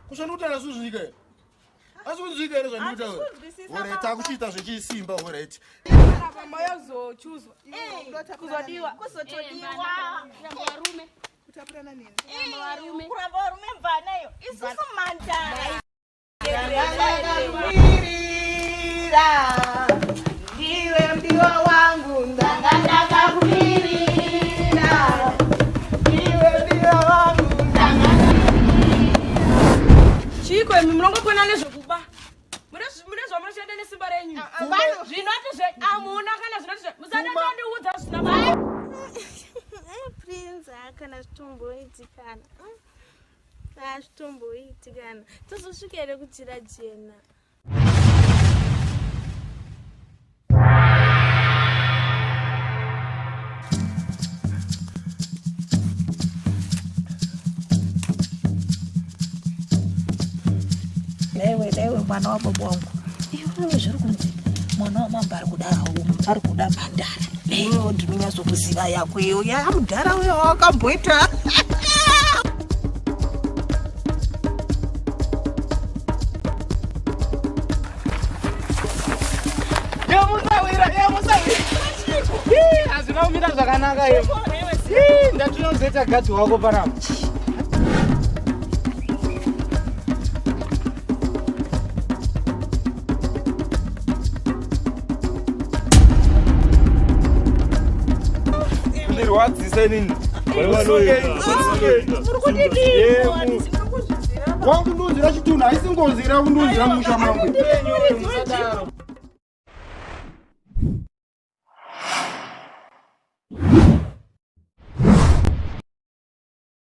Kushanutana suzvika here. Asuzvika here zvanuta wewe. Ore takuchita zvechisimba alright. Mama yazochuzwa. Kuzodiwa, kuzotodiwa. Varume. Kutapurana nini? Varume. Kuramba varume mvanayo. Isusu mantara. Ndiwe mdiwa wangu ndanga kumirira. Ndiwe mdiwa wangu ndanga. Chiko mimrongo kona nezvokuba. Munezva munoshanda nesimba renyu. Zvinoti amuna kana zvinoti musada tandiudza zvisina baba. Prince kana zvitomboitikana. Zvitomboitikana. Tozosvikere kuchira jena. Lewe mwana wa baba wangu. Iwe zviri kunzi mwana wa mamba ari kuda mhandara. Iwe ndinonyazokuziva yako iyo ya mudhara uyo wakamboita. Ya azvina kumira zvakanaka iyo. Ndatinozoita gadzi wako panapa. Wadzise nini? Wakundunzira chitunhu haisi ngozi ira kundunzira musha mangu.